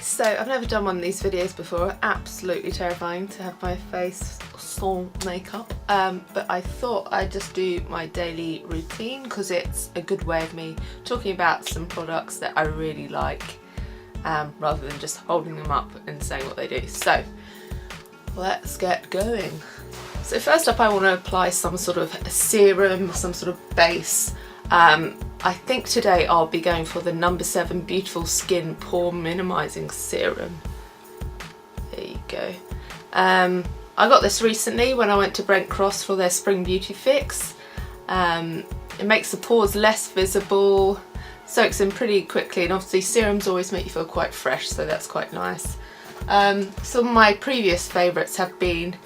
So I've never done one of these videos before. Absolutely terrifying to have my face full makeup, but I thought I'd just do my daily routine because it's a good way of me talking about some products that I really like, rather than just holding them up and saying what they do. So let's get going. So first up, I want to apply some sort of serum, some sort of base. I think today I'll be going for the No. 7 Beautiful Skin Pore Minimizing Serum. There you go. I got this recently when I went to Brent Cross for their Spring Beauty Fix. It makes the pores less visible, soaks in pretty quickly, and obviously serums always make you feel quite fresh, so that's quite nice. Some of my previous favourites have been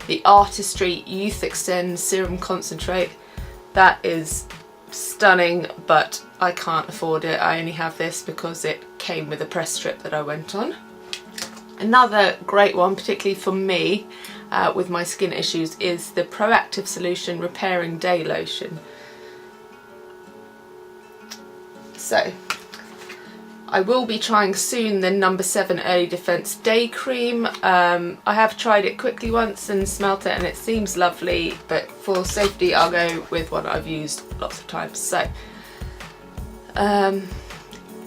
the Artistry Youth Extend Serum Concentrate. That is stunning, but I can't afford it. I only have this because it came with a press strip that I went on. Another great one, particularly for me with my skin issues, is the Proactive Solution Repairing Day Lotion. So I will be trying soon the No. 7 Early Defense Day Cream. I have tried it quickly once and smelt it and it seems lovely, but for safety I'll go with one I've used lots of times. So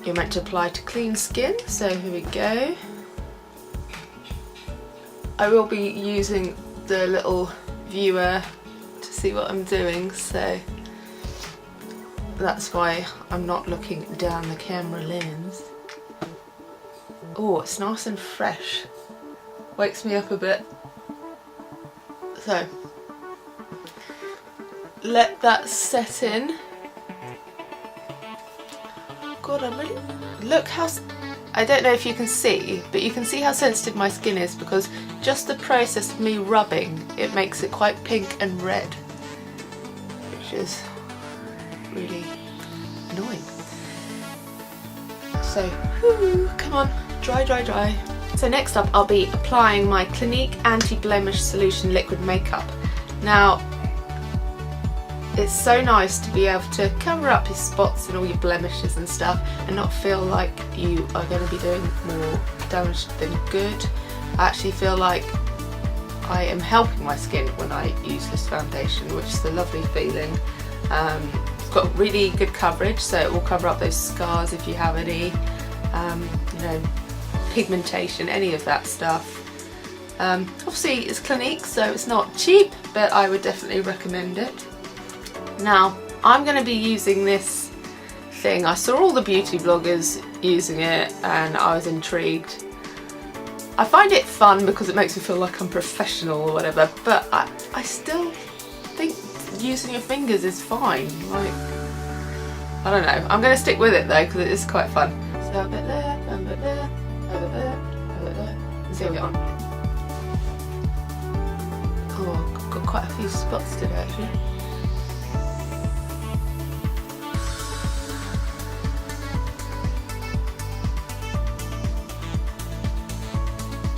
you're meant to apply to clean skin, so here we go. I will be using the little viewer to see what I'm doing, so that's why I'm not looking down the camera lens. Oh, it's nice and fresh. Wakes me up a bit. So, let that set in. God, I'm really... Look how... I don't know if you can see, but you can see how sensitive my skin is because just the process of me rubbing, it makes it quite pink and red, which is really annoying. So, come on, dry, dry, dry. So next up I'll be applying my Clinique Anti-Blemish Solution Liquid Makeup. Now, it's so nice to be able to cover up your spots and all your blemishes and stuff and not feel like you are going to be doing more damage than good. I actually feel like I am helping my skin when I use this foundation, which is a lovely feeling. It's got really good coverage, so it will cover up those scars if you have any, you know, pigmentation, any of that stuff. Obviously it's Clinique, so it's not cheap, but I would definitely recommend it. Now, I'm going to be using this thing. I saw all the beauty bloggers using it and I was intrigued. I find it fun because it makes me feel like I'm professional or whatever, but I still think using your fingers is fine. Like, I don't know. I'm going to stick with it though because it is quite fun. So a bit there, a bit there, a bit there, a bit there. Let's see how we get on. Oh, I've got quite a few spots today actually.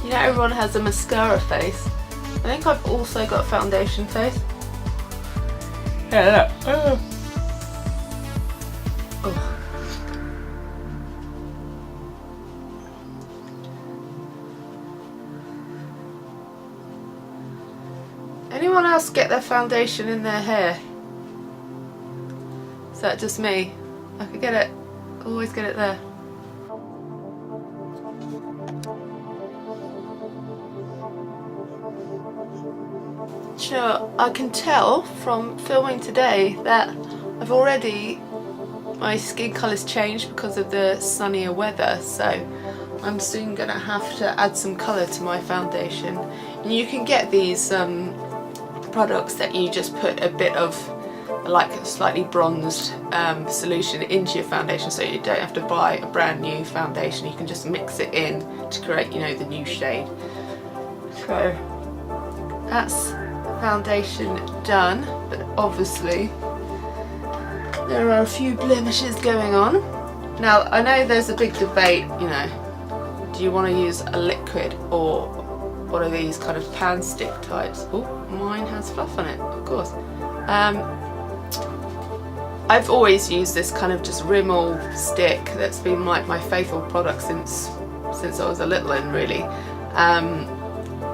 You know, everyone has a mascara face. I think I've also got a foundation face. Yeah, look. Oh. Anyone else get their foundation in their hair? Is that just me? I could get it, always get it there. Sure, I can tell from filming today that I've already, my skin colour's changed because of the sunnier weather, so I'm soon going to have to add some colour to my foundation. And you can get these products that you just put a bit of like a slightly bronzed solution into your foundation, so you don't have to buy a brand new foundation. You can just mix it in to create, you know, the new shade. So that's foundation done, but obviously there are a few blemishes going on. Now I know there's a big debate, you know, do you want to use a liquid or one of these kind of pan stick types? Oh, mine has fluff on it, of course. I've always used this kind of just Rimmel stick that's been like my faithful product since since I was a little one, really.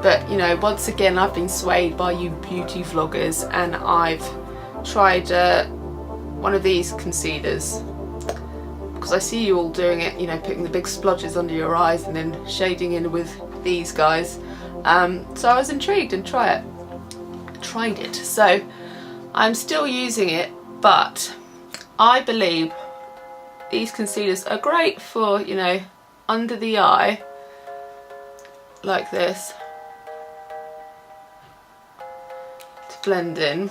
But you know, once again, I've been swayed by you beauty vloggers, and I've tried one of these concealers, because I see you all doing it, you know, putting the big splodges under your eyes and then shading in with these guys. So I was intrigued and tried it. So I'm still using it, but I believe these concealers are great for, you know, under the eye, like this, to blend in.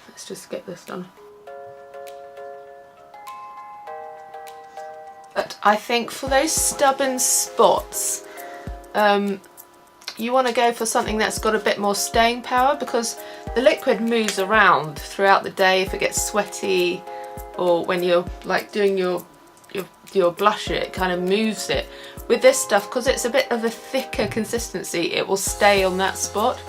Let's just get this done. But I think for those stubborn spots, you want to go for something that's got a bit more staying power, because the liquid moves around throughout the day if it gets sweaty, or when you're like doing your blusher, it kind of moves it. With this stuff, because it's a bit of a thicker consistency, it will stay on that spot.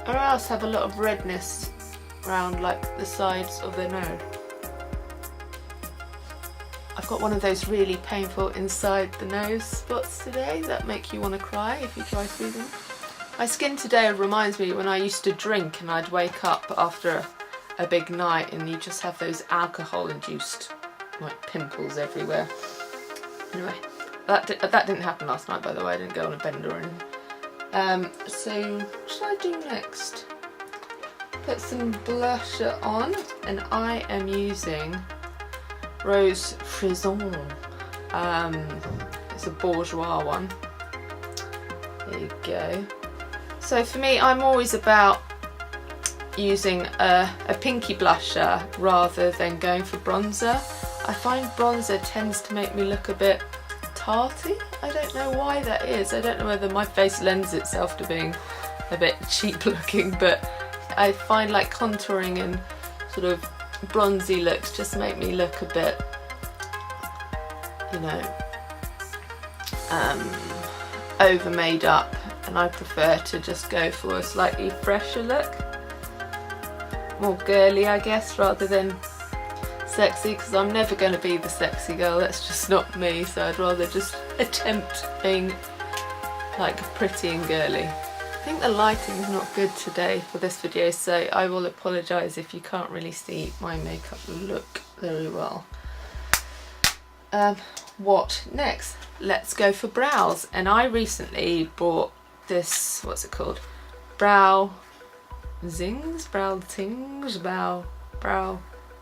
Or else have a lot of redness around like the sides of the nose. I've got one of those really painful inside the nose spots today that make you want to cry if you try through them. My skin today reminds me when I used to drink and I'd wake up after a big night and you just have those alcohol induced like pimples everywhere. Anyway, that didn't happen last night, by the way. I didn't go on a bender or anything. So what should I do next? Put some blusher on, and I am using Rose Frisson. It's a bourgeois one. There you go. So for me, I'm always about using a pinky blusher rather than going for bronzer. I find bronzer tends to make me look a bit tarty. I don't know why that is. I don't know whether my face lends itself to being a bit cheap looking, but I find like contouring and sort of bronzy looks just make me look a bit, you know, over made up, and I prefer to just go for a slightly fresher look, more girly I guess, rather than sexy, because I'm never going to be the sexy girl. That's just not me, so I'd rather just attempt being like pretty and girly. I think the lighting is not good today for this video, so I will apologise if you can't really see my makeup look very well. What next? Let's go for brows. And I recently bought this, what's it called? Brow Zings? Brow Tings? Brow...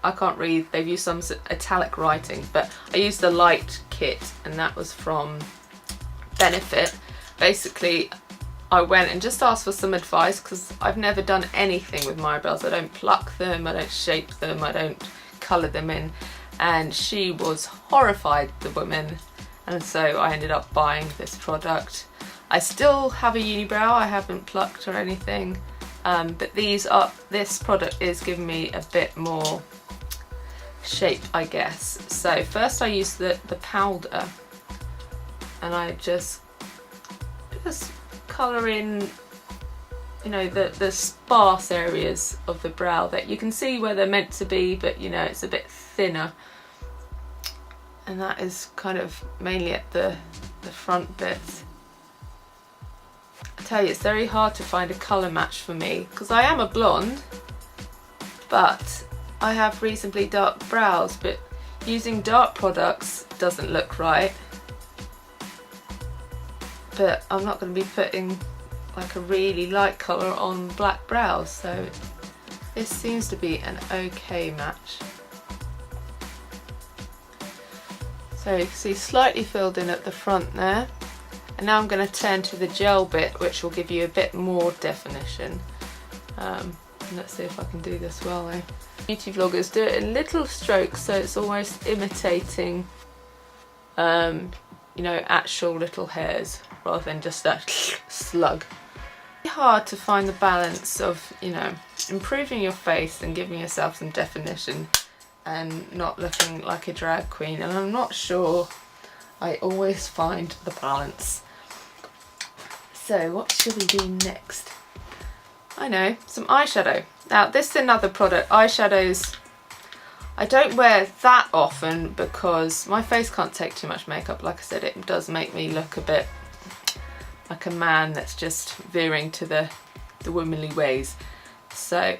I can't read. They've used some italic writing, but I used the light kit, and that was from Benefit. Basically, I went and just asked for some advice, because I've never done anything with my brows. I don't pluck them, I don't shape them, I don't colour them in. And she was horrified, the woman, and so I ended up buying this product. I still have a unibrow, I haven't plucked or anything, but this product is giving me a bit more shape, I guess. So first I use the powder, and I just colour in, you know, the sparse areas of the brow that you can see where they're meant to be, but you know, it's a bit thinner, and that is kind of mainly at the front bit. I tell you, it's very hard to find a colour match for me, because I am a blonde, but I have reasonably dark brows, but using dark products doesn't look right. But I'm not going to be putting like a really light colour on black brows, so this seems to be an okay match. So you can see slightly filled in at the front there, and now I'm going to turn to the gel bit, which will give you a bit more definition. Let's see if I can do this well though. Beauty vloggers do it in little strokes, so it's almost imitating you know, actual little hairs rather than just that slug. It's hard to find the balance of, you know, improving your face and giving yourself some definition and not looking like a drag queen, and I'm not sure I always find the balance. So what should we do next? I know, some eyeshadow. Now this is another product. Eyeshadows I don't wear that often because my face can't take too much makeup. Like I said, it does make me look a bit like a man that's just veering to the womanly ways. So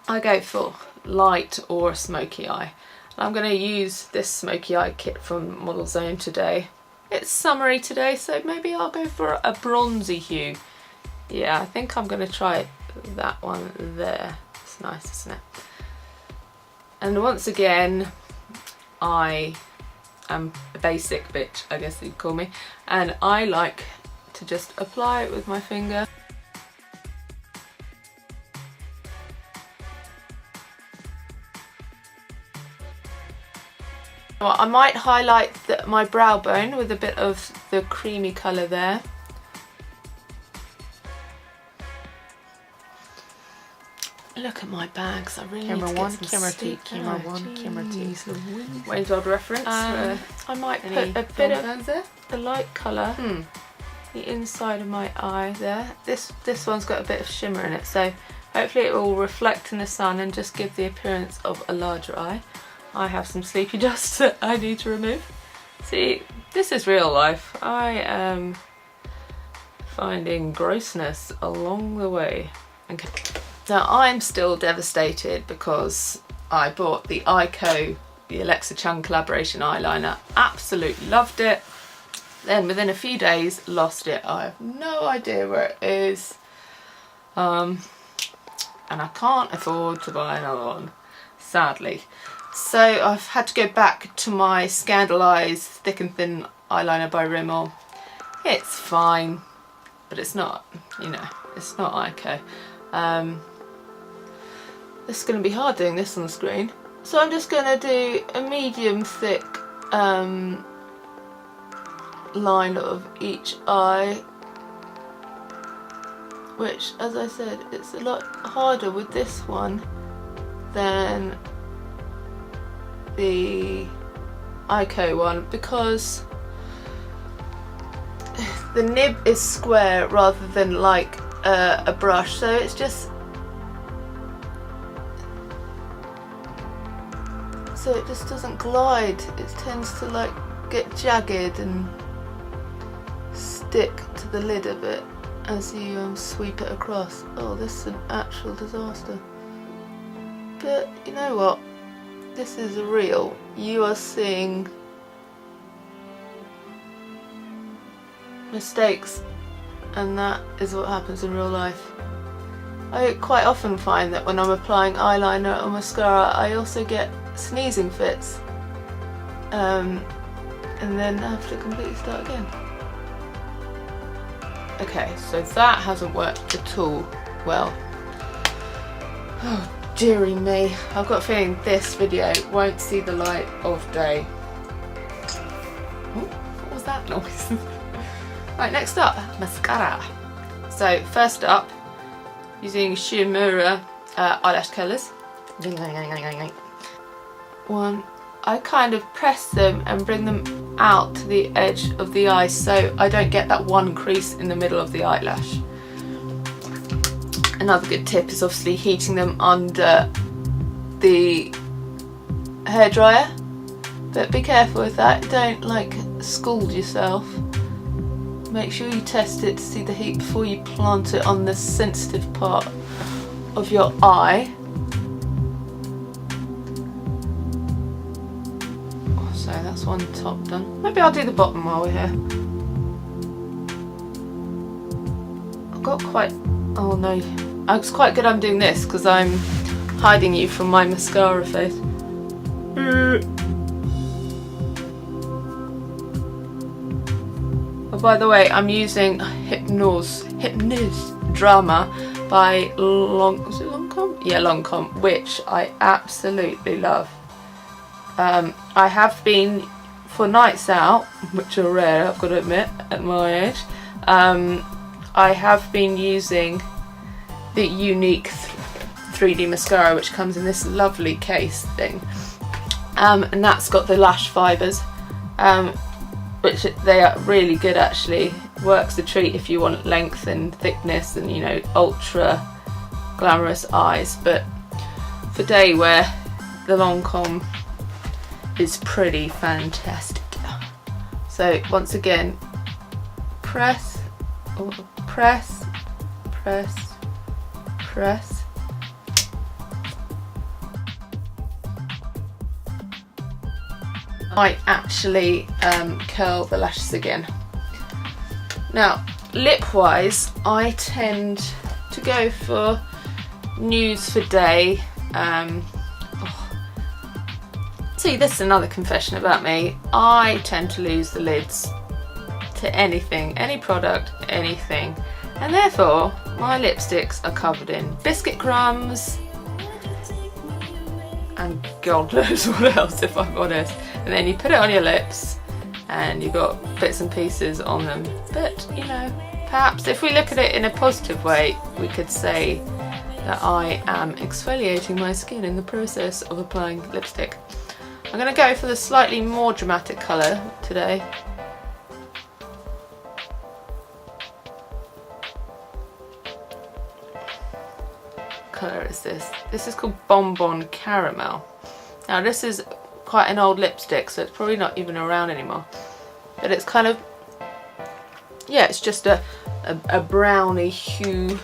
I go for light or a smoky eye. And I'm going to use this smoky eye kit from Model Zone today. It's summery today, so maybe I'll go for a bronzy hue. Yeah, I think I'm going to try that one there. It's nice, isn't it? And once again, I am a basic bitch, I guess you'd call me, and I like to just apply it with my finger. Well, I might highlight my brow bone with a bit of the creamy colour there. Look at my bags. I really camera need to one, get some camera stick. two, camera one, camera two. Wayne's World reference. I might put a bit of the light colour, the inside of my eye there. This one's got a bit of shimmer in it, so hopefully it will reflect in the sun and just give the appearance of a larger eye. I have some sleepy dust that I need to remove. See, this is real life. I am finding grossness along the way. Okay. Now I'm still devastated because I bought the the Alexa Chung collaboration eyeliner. Absolutely loved it. Then within a few days lost it. I have no idea where it is. And I can't afford to buy another one, sadly. So I've had to go back to my Scandal Eyes Thick and Thin eyeliner by Rimmel. It's fine, but it's not, you know, it's not Ico. It's going to be hard doing this on the screen. So I'm just going to do a medium thick line of each eye, which, as I said, it's a lot harder with this one than the Ico one because the nib is square rather than like a brush, so it's just it just doesn't glide. It tends to like get jagged and stick to the lid a bit as you sweep it across. Oh, this is an actual disaster. But you know what? This is real. You are seeing mistakes, and that is what happens in real life. I quite often find that when I'm applying eyeliner or mascara, I also get sneezing fits, and then have to completely start again. Okay, so that hasn't worked at all well. Oh, dearie me. I've got a feeling this video won't see the light of day. Oh, what was that noise? Right, next up, mascara. So first up, using Shimura eyelash colours. One, I kind of press them and bring them out to the edge of the eye so I don't get that one crease in the middle of the eyelash. Another good tip is obviously heating them under the hairdryer, but be careful with that, don't like scald yourself. Make sure you test it to see the heat before you plant it on the sensitive part of your eye. So that's one top done. Maybe I'll do the bottom while we're here. I've got quite, oh no, it's quite good I'm doing this because I'm hiding you from my mascara face. Oh, by the way, I'm using Hypnose Drama by Lancome? Yeah, Lancome, which I absolutely love. I have been, for nights out, which are rare, I've got to admit, at my age, I have been using the unique 3D mascara, which comes in this lovely case thing, and that's got the lash fibres, which they are really good actually. Works a treat if you want length and thickness and, you know, ultra glamorous eyes, but for day wear the Lancome is pretty fantastic. So once again, press, press, press, press. I actually curl the lashes again. Now, lip wise, I tend to go for nudes for day. See, this is another confession about me. I tend to lose the lids to anything, any product, anything. And therefore, my lipsticks are covered in biscuit crumbs and God knows what else, if I'm honest. And then you put it on your lips and you've got bits and pieces on them. But, you know, perhaps if we look at it in a positive way, we could say that I am exfoliating my skin in the process of applying lipstick. I'm going to go for the slightly more dramatic colour today. Colour is this? This is called Bonbon Caramel. Now this is quite an old lipstick, so it's probably not even around anymore. But it's kind of, yeah, it's just a browny hue.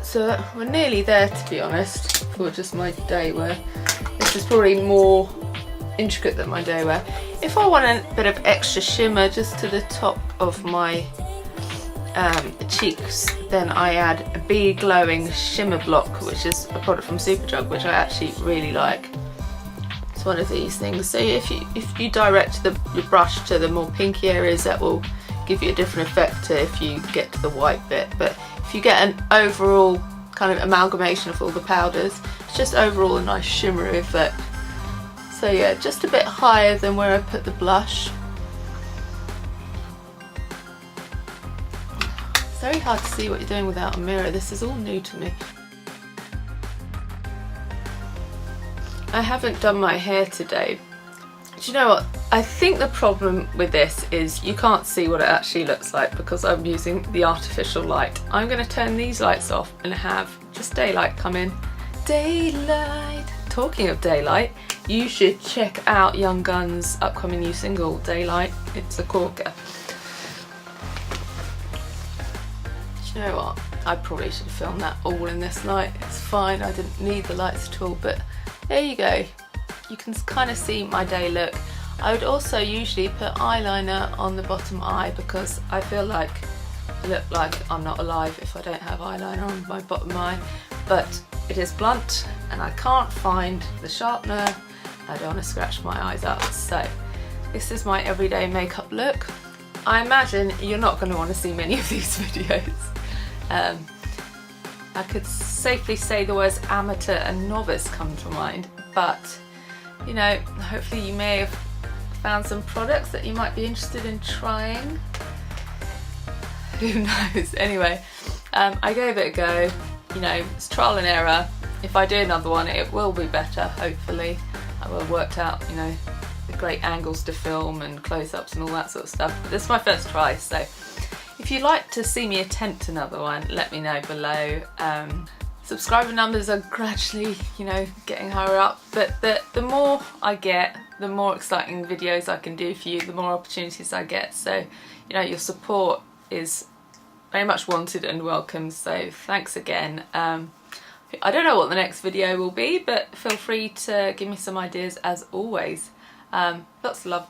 So we're nearly there, to be honest, for just my day wear. This is probably more intricate than my day wear. If I want a bit of extra shimmer just to the top of my cheeks, then I add a Be Glowing Shimmer Block, which is a product from Superdrug, which I actually really like. It's one of these things. So if you direct your brush to the more pinky areas, that will give you a different effect to if you get to the white bit. But if you get an overall kind of amalgamation of all the powders, it's just overall a nice shimmery effect. So yeah, just a bit higher than where I put the blush. It's very hard to see what you're doing without a mirror. This is all new to me. I haven't done my hair today. Do you know what? I think the problem with this is you can't see what it actually looks like because I'm using the artificial light. I'm going to turn these lights off and have just daylight come in. Daylight! Talking of daylight, you should check out Young Gun's upcoming new single, Daylight. It's a corker. You know what, I probably should have filmed that all in this light. It's fine, I didn't need the lights at all, but there you go. You can kind of see my day look. I would also usually put eyeliner on the bottom eye because I feel like I look like I'm not alive if I don't have eyeliner on my bottom eye, but it is blunt and I can't find the sharpener. I don't want to scratch my eyes up, so this is my everyday makeup look. I imagine you're not going to want to see many of these videos. I could safely say the words amateur and novice come to mind, but you know, hopefully you may have found some products that you might be interested in trying. Who knows? Anyway, I gave it a go. You know, it's trial and error. If I do another one, it will be better, hopefully. I will have worked out, you know, the great angles to film and close-ups and all that sort of stuff. But this is my first try, so if you'd like to see me attempt another one, let me know below. Subscriber numbers are gradually, you know, getting higher up, but the more I get, the more exciting videos I can do for you, the more opportunities I get. So, you know, your support is very much wanted and welcome, so thanks again. I don't know what the next video will be, but feel free to give me some ideas as always. Lots of love.